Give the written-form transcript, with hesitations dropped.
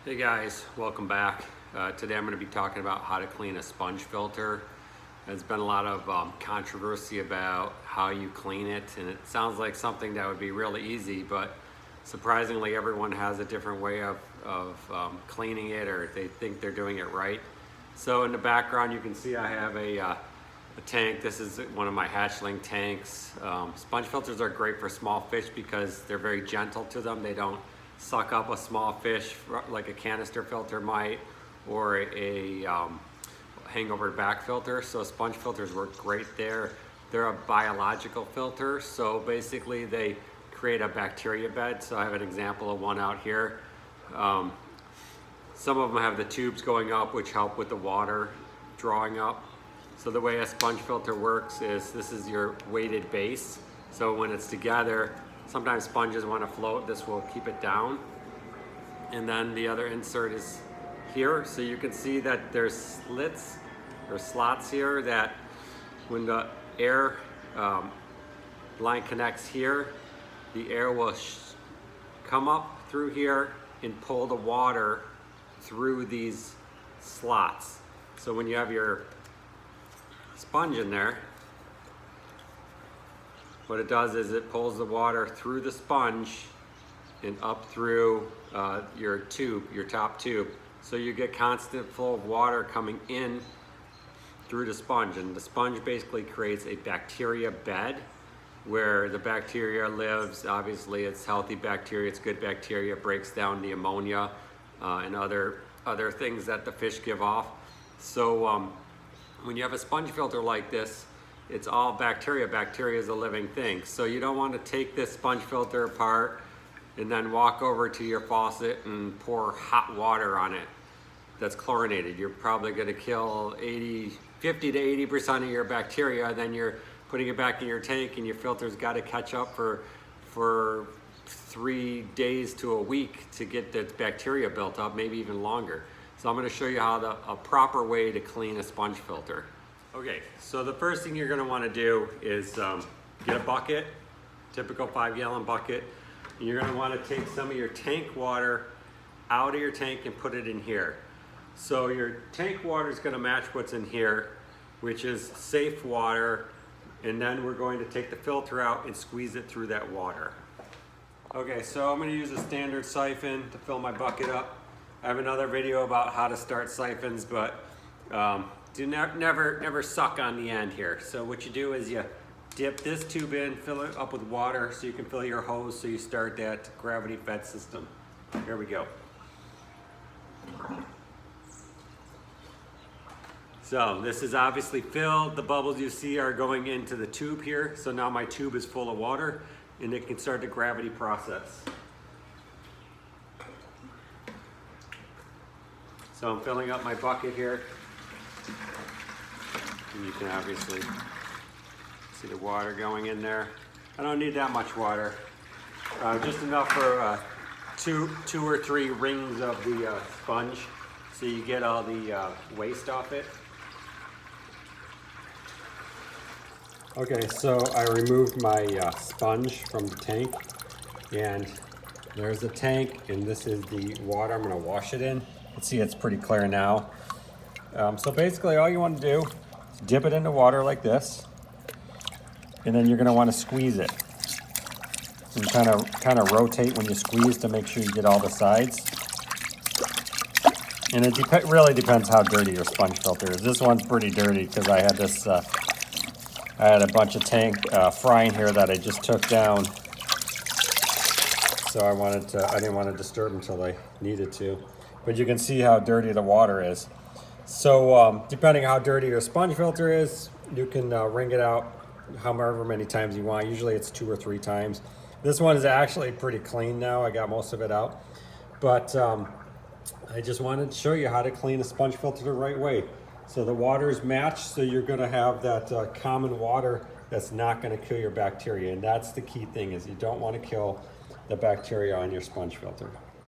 Hey guys, welcome back. Today I'm going to be talking about how to clean a sponge filter. There's been a lot of controversy about how you clean it, and it sounds like something that would be really easy, but surprisingly everyone has a different way of cleaning it, or they think they're doing it right. So in the background you can see I have a tank. This is one of my hatchling tanks. Sponge filters are great for small fish because they're very gentle to them. They don't suck up a small fish like a canister filter might, or a hangover back filter. So sponge filters work great there. They're a biological filter, so basically they create a bacteria bed. So I have an example of one out here. Some of them have the tubes going up, which help with the water drawing up. So the way a sponge filter works is this is your weighted base. So when it's together, sometimes sponges want to float. This will keep it down. And then the other insert is here. So you can see that there's slits or slots here that when the air line connects here, the air will come up through here and pull the water through these slots. So when you have your sponge in there, what it does is it pulls the water through the sponge and up through your tube, your top tube. So you get constant flow of water coming in through the sponge, and the sponge basically creates a bacteria bed where the bacteria lives. Obviously it's healthy bacteria, it's good bacteria, it breaks down the ammonia and other things that the fish give off. So when you have a sponge filter like this, it's all bacteria. Bacteria is a living thing. So you don't want to take this sponge filter apart and then walk over to your faucet and pour hot water on it that's chlorinated. You're probably going to kill 50 to 80% of your bacteria. Then you're putting it back in your tank, and your filter's got to catch up for 3 days to a week to get the bacteria built up, maybe even longer. So I'm going to show you how a proper way to clean a sponge filter. Okay, so the first thing you're going to want to do is get a bucket, typical 5-gallon bucket, and you're going to want to take some of your tank water out of your tank and put it in here. So your tank water is going to match what's in here, which is safe water, and then we're going to take the filter out and squeeze it through that water. Okay, so I'm going to use a standard siphon to fill my bucket up. I have another video about how to start siphons, but never suck on the end here. So what you do is you dip this tube in, fill it up with water so you can fill your hose, so you start that gravity fed system. Here we go. So this is obviously filled. The bubbles you see are going into the tube here. So now my tube is full of water and it can start the gravity process. So I'm filling up my bucket here. And you can obviously see the water going in there. I don't need that much water. Just enough for two or three rings of the sponge, so you get all the waste off it. Okay, so I removed my sponge from the tank, and there's the tank, and this is the water I'm going to wash it in. You can see it's pretty clear now. So basically all you want to do is dip it into water like this, and then you're going to want to squeeze it. And kind of rotate when you squeeze to make sure you get all the sides. And it really depends how dirty your sponge filter is. This one's pretty dirty because I had this, I had a bunch of tank frying here that I just took down. So I didn't want to disturb them until I needed to. But you can see how dirty the water is. So depending how dirty your sponge filter is, you can wring it out however many times you want. Usually it's 2 or 3 times. This one is actually pretty clean now. I got most of it out. But I just wanted to show you how to clean a sponge filter the right way. So the water is matched, so you're going to have that common water that's not going to kill your bacteria. And that's the key thing, is you don't want to kill the bacteria on your sponge filter.